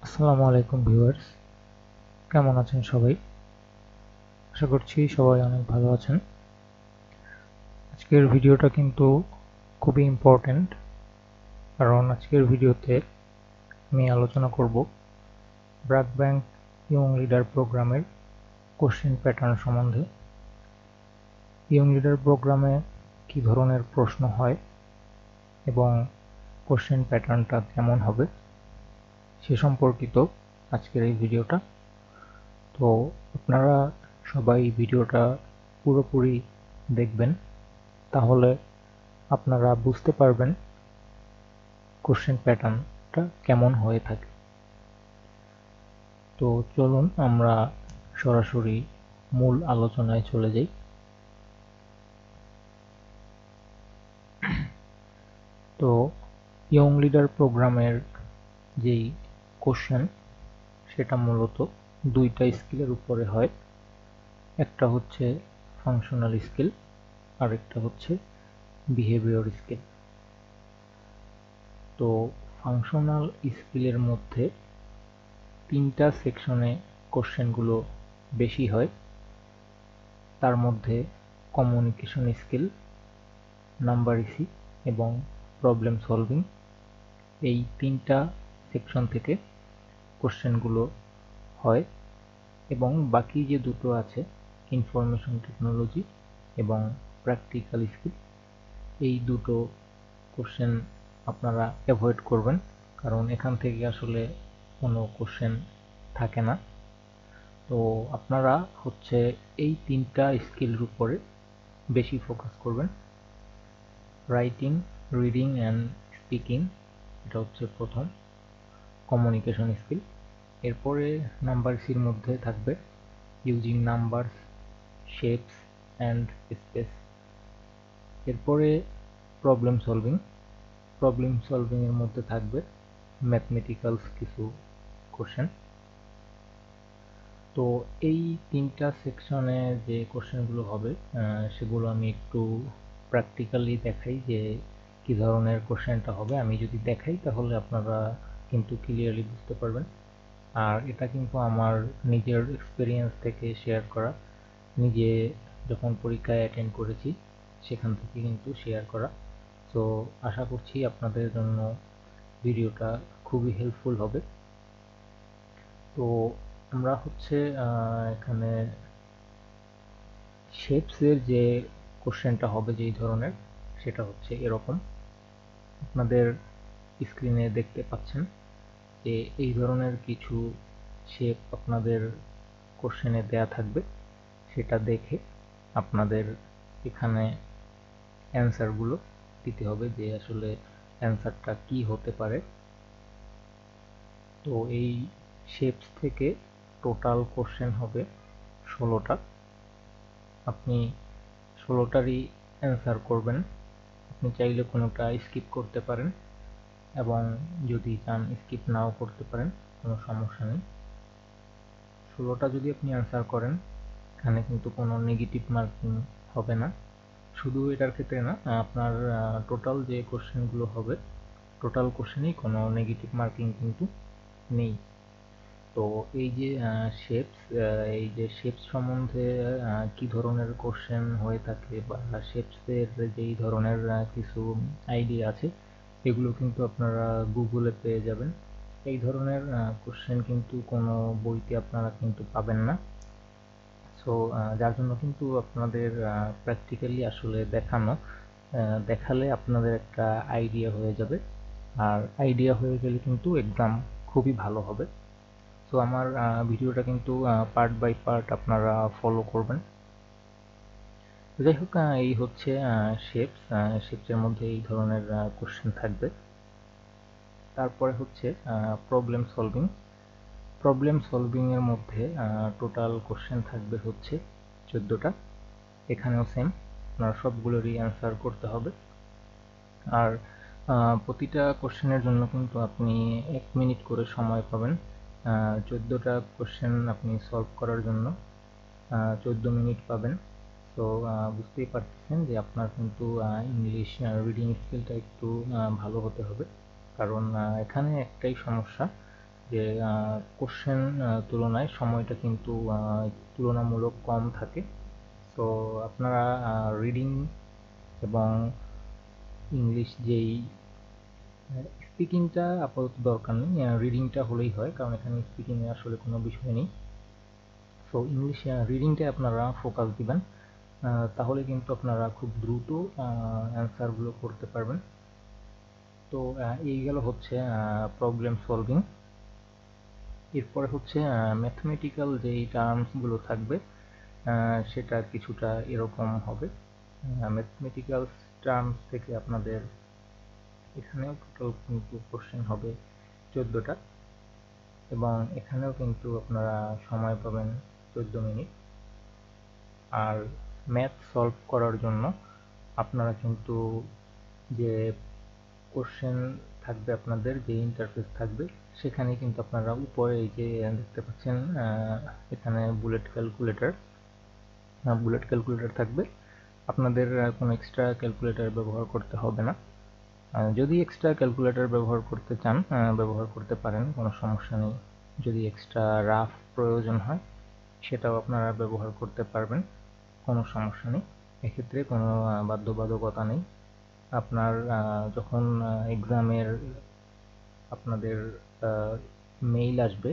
আসসালামু আলাইকুম ভিউয়ার্স, কেমন আছেন সবাই? আশা করছি সবাই অনেক ভালো আছেন। আজকের ভিডিওটা কিন্তু খুবই ইম্পর্ট্যান্ট, কারণ আজকের ভিডিওতে আমি আলোচনা করব ব্র্যাক ব্যাংক ইয়ং লিডার প্রোগ্রামের কোশ্চেন প্যাটার্ন সম্বন্ধে। ইয়ং লিডার প্রোগ্রামে কী ধরনের প্রশ্ন হয় এবং কোশ্চেন প্যাটার্নটা কেমন হবে সে সম্পর্কিত আজকের এই ভিডিওটা। তো আপনারা সবাই ভিডিওটা পুরোপুরি দেখবেন, তাহলে আপনারা বুঝতে পারবেন কোশ্চেন প্যাটার্নটা কেমন হয়ে থাকে। তো চলুন আমরা সরাসরি মূল আলোচনায় চলে যাই। তো ইয়ং লিডার প্রোগ্রামের যেই কোশ্চেন, সেটা মূলত দুইটা স্কিলের উপরে হয়। একটা হচ্ছে ফাংশনাল স্কিল আর একটা হচ্ছে বিহেভিয়র স্কিল। তো ফাংশনাল স্কিলের মধ্যে তিনটা সেকশনে কোশ্চেনগুলো বেশি হয়। তার মধ্যে কমিউনিকেশন স্কিল, নাম্বারিসি এবং প্রবলেম সলভিং, এই তিনটা সেকশন থেকে কোশ্চেনগুলো হয়। এবং বাকি যে দুটো আছে, ইনফরমেশন টেকনোলজি এবং প্র্যাকটিক্যাল স্কিল, এই দুটো কোশ্চেন আপনারা অ্যাভয়েড করবেন, কারণ এখান থেকে আসলে কোনো কোশ্চেন থাকে না। তো আপনারা হচ্ছে এই তিনটা স্কিলের উপরে বেশি ফোকাস করবেন। রাইটিং, রিডিং অ্যান্ড স্পিকিং, এটা হচ্ছে প্রথম কমিউনিকেশন স্কিল। এরপরে নাম্বারসির মধ্যে থাকবে using numbers, shapes and space. এরপরে প্রবলেম সলভিং। প্রবলেম সলভিংয়ের মধ্যে থাকবে ম্যাথমেটিক্যালস কিছু কোশ্চেন। তো এই তিনটা সেকশনে যে কোশ্চেনগুলো হবে সেগুলো আমি একটু প্র্যাকটিক্যালি দেখাই যে কি ধরনের কোশ্চেনটা হবে। আমি যদি দেখাই তাহলে আপনারা কিন্তু ক্লিয়ারলি বুঝতে পারবেন। আর এটা কিন্তু আমার নিজের এক্সপিরিয়েন্স থেকে শেয়ার করা, নিজে যখন পরীক্ষায় অ্যাটেন্ড করেছি সেখান থেকে কিন্তু শেয়ার করা। তো আশা করছি আপনাদের জন্য ভিডিওটা খুবই হেল্পফুল হবে। তো আমরা হচ্ছে এখানে শেপসের যে কোশ্চেনটা হবে যেই ধরনের, সেটা হচ্ছে এরকম। আপনাদের স্ক্রিনে দেখতে পাচ্ছেন যে এই ধরনের কিছু শেপ আপনাদের কোশ্চেনে দেয়া থাকবে। সেটা দেখে আপনাদের এখানে অ্যান্সারগুলো দিতে হবে যে আসলে অ্যান্সারটা কি হতে পারে। তো এই শেপস থেকে টোটাল কোশ্চেন হবে 16টা। আপনি 16টারই অ্যান্সার করবেন। আপনি চাইলে কোনোটা স্কিপ করতে পারেন এবং যদি চান স্কিপ নাও করতে পারেন, কোনো সমস্যা নেই। 16টা যদি আপনি অ্যান্সার করেন, এখানে কিন্তু কোনো নেগেটিভ মার্কিং হবে না। শুধু এটার ক্ষেত্রে না, আপনার টোটাল যে কোশ্চেনগুলো হবে, টোটাল কোশ্চেনেই কোনো নেগেটিভ মার্কিং কিন্তু নেই। তো এই যে শেপস, এই যে শেপস সম্বন্ধে কি ধরনের কোশ্চেন হয়ে থাকে বা শেপসের যেই ধরনের কিছু আইডিয়া আছে, এগুলো কিন্তু আপনারা গুগলে পেয়ে যাবেন। এই ধরনের কোশ্চেন কিন্তু কোনো বইতে আপনারা কিন্তু পাবেন না। সো যার জন্য কিন্তু আপনাদের প্র্যাকটিক্যালি আসলে দেখালে আপনাদের একটা আইডিয়া হয়ে যাবে। আর আইডিয়া হয়ে গেলে কিন্তু এক্সাম খুবই ভালো হবে। তো আমার ভিডিওটা কিন্তু পার্ট বাই পার্ট আপনারা ফলো করবেন। যাই হোক, এই হচ্ছে শেপসের মধ্যে এই ধরনের কোশ্চেন থাকবে। তারপরে হচ্ছে প্রবলেম সলভিং। প্রবলেম সলভিংয়ের মধ্যে টোটাল কোশ্চেন থাকবে হচ্ছে 14টা। এখানেও সেম, আপনারা সবগুলোরই অ্যান্সার করতে হবে। আর প্রতিটা কোশ্চেনের জন্য কিন্তু আপনি 1 মিনিট করে সময় পাবেন। 14টা কোশ্চেন আপনি সলভ করার জন্য 14 মিনিট পাবেন। তো বুঝতেই পারতেছেন যে আপনার কিন্তু ইংলিশ রিডিং স্কিলটা একটু ভালো হতে হবে, কারণ এখানে একটাই সমস্যা যে কোশ্চেন তুলনায় সময়টা কিন্তু তুলনামূলক কম থাকে। তো আপনারা রিডিং এবং ইংলিশ যেই স্পিকিংটা আপাতত দরকার নেই, রিডিংটা হলেই হয়, কারণ এখানে স্পিকিংয়ে আসলে কোনো বিষয় নেই। সো ইংলিশ রিডিংটা আপনারা ফোকাস দিবেন, তাহলে কিন্তু আপনারা খুব দ্রুত অ্যান্সারগুলো করতে পারবেন। তো এই গেল হচ্ছে প্রবলেম সলভিং। এরপরে হচ্ছে ম্যাথমেটিক্যাল যেই টার্মসগুলো থাকবে সেটা কিছুটা এরকম হবে। ম্যাথমেটিক্যাল টার্মস থেকে আপনাদের এখানেও টোটাল কিন্তু কোশ্চেন হবে 14টা, এবং এখানেও কিন্তু আপনারা সময় পাবেন 14 মিনিট। আর ম্যাথ সলভ করার জন্য আপনারা কিন্তু যে কোশ্চেন থাকবে, আপনাদের যে ইন্টারফেস থাকবে, সেখানে কিন্তু আপনারা উপরে এই যে দেখতে পাচ্ছেন এখানে বুলেট ক্যালকুলেটর থাকবে। আপনাদের কোনো এক্সট্রা ক্যালকুলেটর ব্যবহার করতে হবে না। যদি এক্সট্রা ক্যালকুলেটর ব্যবহার করতে চান ব্যবহার করতে পারেন, কোনো সমস্যা নেই। যদি এক্সট্রা রাফ প্রয়োজন হয় সেটাও আপনারা ব্যবহার করতে পারবেন, কোনো সমস্যা নেই। এক্ষেত্রে কোনো বাধ্যবাধকতা নেই। আপনার যখন এক্সামের আপনাদের মেইল আসবে,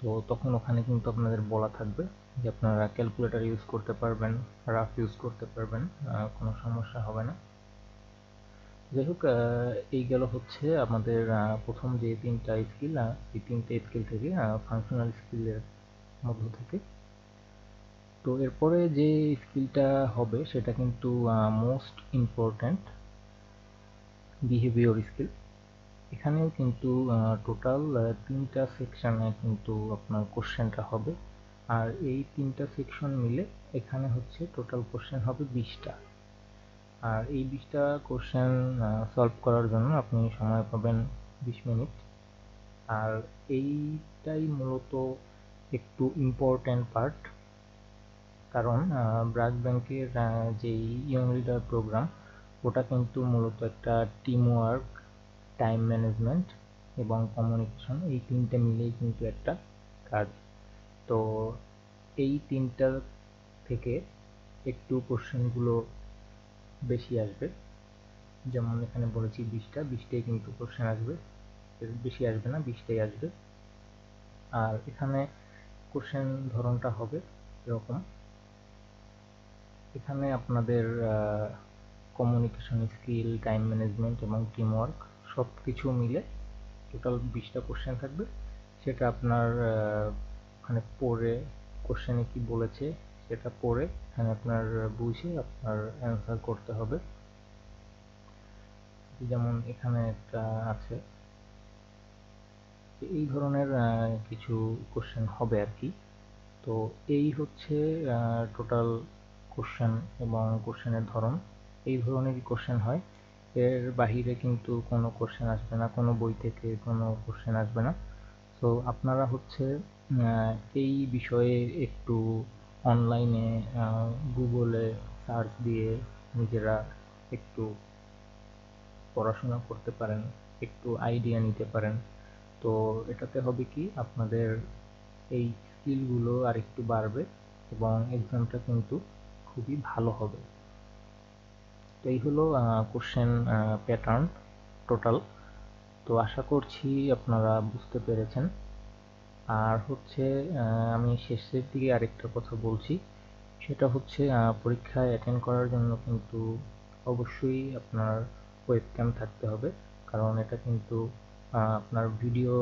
তো তখন ওখানে কিন্তু আপনাদের বলা থাকবে যে আপনারা ক্যালকুলেটর ইউজ করতে পারবেন, রাফ ইউজ করতে পারবেন, কোনো সমস্যা হবে না। যাই হোক, এই গেল হচ্ছে আমাদের প্রথম যে 3টা স্কিল, এই 3টে স্কিল থেকে ফাংশনাল স্কিলের মধ্য থেকে। তো এরপরে যে স্কিলটা হবে সেটা কিন্তু মোস্ট ইম্পর্ট্যান্ট, বিহেভিয়র স্কিল। এখানেও কিন্তু টোটাল 3টা সেকশনে কিন্তু আপনার কোশ্চেনটা হবে, আর এই 3টা সেকশন মিলে এখানে হচ্ছে টোটাল কোশ্চেন হবে 20টা। আর এই 20টা কোশ্চেন সলভ করার জন্য আপনি সময় পাবেন 20 মিনিট। আর এইটাই মূলত একটু ইম্পর্ট্যান্ট পার্ট, কারণ ব্র্যাক ব্যাংকের যেই ইয়ং লিডার প্রোগ্রাম, ওটা কিন্তু মূলত একটা টিম ওয়ার্ক, টাইম ম্যানেজমেন্ট এবং কমিউনিকেশন, এই 3টে মিলেই কিন্তু একটা কাজ। তো এই 3টা থেকে একটু কোশ্চেনগুলো বেশি আসবে। যেমন এখানে বলেছি 20টাই কিন্তু কোশ্চেন আসবে, এর বেশি আসবে না, 20টাই আসবে। আর এখানে কোশ্চেন ধরনটা হবে এরকম, এখানে আপনাদের কমিউনিকেশন স্কিল, টাইম ম্যানেজমেন্ট এবং টিম ওয়ার্ক সব কিছু মিলে টোটাল 20টা কোশ্চেন থাকবে। সেটা আপনার ওখানে পড়ে, কোশ্চেনে কি বলেছে সেটা পড়ে এখানে আপনার বুঝে আপনার অ্যান্সার করতে হবে। যেমন এখানে একটা আছে, এই ধরনের কিছু কোশ্চেন হবে আর কি। তো এই হচ্ছে টোটাল কোশ্চেন এবং কোশ্চেনের ধরন, এই ধরনেরই কোশ্চেন হয়। এর বাহিরে কিন্তু কোনো কোশ্চেন আসবে না, কোনো বই থেকে কোনো কোশ্চেন আসবে না। তো আপনারা হচ্ছে এই বিষয়ে একটু অনলাইনে গুগলে সার্চ দিয়ে নিজেরা একটু পড়াশোনা করতে পারেন, একটু আইডিয়া নিতে পারেন। তো এটাতে হবে কি, আপনাদের এই স্কিলগুলো আর একটু বাড়বে এবং এক্সামটা কিন্তু খুবই ভালো হবে। তো এই হলো কোশ্চেন প্যাটার্ন টোটাল। তো আশা করছি আপনারা বুঝতে পেরেছেন। আর হচ্ছে আমি শেষের দিকে আরেকটা কথা বলছি, সেটা হচ্ছে পরীক্ষায় অ্যাটেন্ড করার জন্য কিন্তু অবশ্যই আপনার ওয়েবক্যাম থাকতে হবে, কারণ এটা কিন্তু আপনার ভিডিও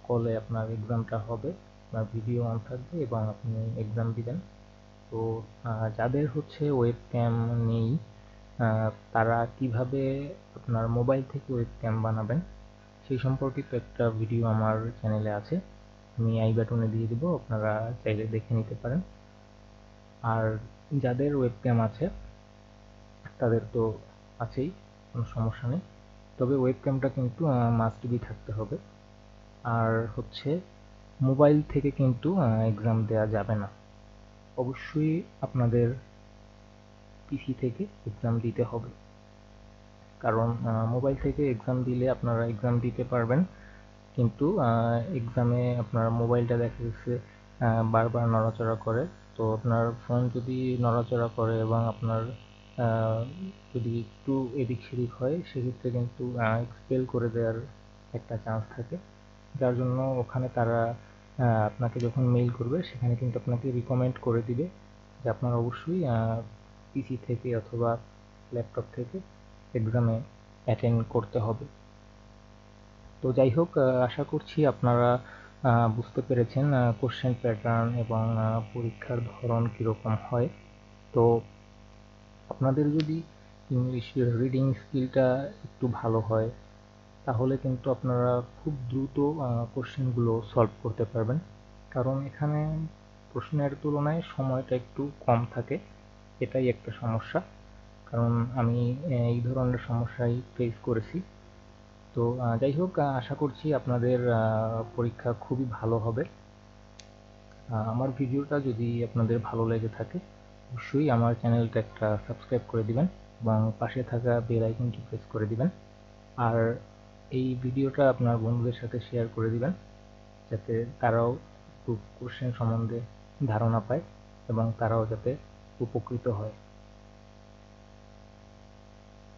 কলে আপনার এক্সামটা হবে, আপনার ভিডিও অন থাকবে এবং আপনি এক্সাম দিবেন। তো যাদের হচ্ছে ওয়েবক্যাম নেই, তারা কিভাবে আপনার মোবাইল থেকে ওয়েবক্যাম বানাবেন সেই সম্পর্কিত একটা ভিডিও আমার চ্যানেলে আছে, আমি আই বাটনে দিয়ে দিব, আপনারা চাইলে দেখে নিতে পারেন। আর যাদের ওয়েবক্যাম আছে তাদের তো আছেই, কোনো সমস্যা নেই, তবে ওয়েবক্যামটা কিন্তু মাস্ট বি থাকতে হবে। আর হচ্ছে মোবাইল থেকে কিন্তু এক্সাম দেওয়া যাবে না, অবশ্যই আপনাদের পিসি থেকে এক্সাম দিতে হবে, কারণ মোবাইল থেকে এক্সাম দিলে আপনারা এক্সাম দিতে পারবেন কিন্তু এক্সামে আপনার মোবাইলটা দেখা গেছে বারবার নড়াচড়া করে। তো আপনার ফোন যদি নড়াচড়া করে এবং আপনার যদি একটু এদিক সেদিক হয়, সেক্ষেত্রে কিন্তু এক্সপেল করে দেওয়ার একটা চান্স থাকে। যার জন্য ওখানে তারা আপনাকে যখন মেইল করবে, সেখানে কিন্তু আপনাকে রিকমেন্ড করে দিবে যে আপনার অবশ্যই পিসি থেকে অথবা ল্যাপটপ থেকে এক্সামে অ্যাটেন্ড করতে হবে। তো যাই হোক, আশা করছি আপনারা বুঝতে পেরেছেন কোশ্চেন প্যাটার্ন এবং পরীক্ষার ধরন কীরকম হয়। তো আপনাদের যদি ইংলিশ রিডিং স্কিলটা একটু ভালো হয়, তাহলে কিন্তু আপনারা খুব দ্রুত কোশ্চেনগুলো সলভ করতে পারবেন। কারণ এখানে প্রশ্নের তুলনায় সময়টা একটু কম থাকে, এটাই একটা সমস্যা। কারণ আমি এই ধরনের সমস্যাই ফেস করেছি। তো যাই হোক, আশা করছি আপনাদের পরীক্ষা খুবই ভালো হবে। আমার ভিডিওটা যদি আপনাদের ভালো লেগে থাকে, অবশ্যই আমার চ্যানেলটা একটা সাবস্ক্রাইব করে দিবেন এবং পাশে থাকা বেল আইকনটি প্রেস করে দিবেন। আর এই ভিডিওটা আপনার বন্ধুদের সাথে শেয়ার করে দিবেন, যাতে তারাও একটু কোশ্চেন সম্বন্ধে ধারণা পায় এবং তারাও যাতে উপকৃত হয়।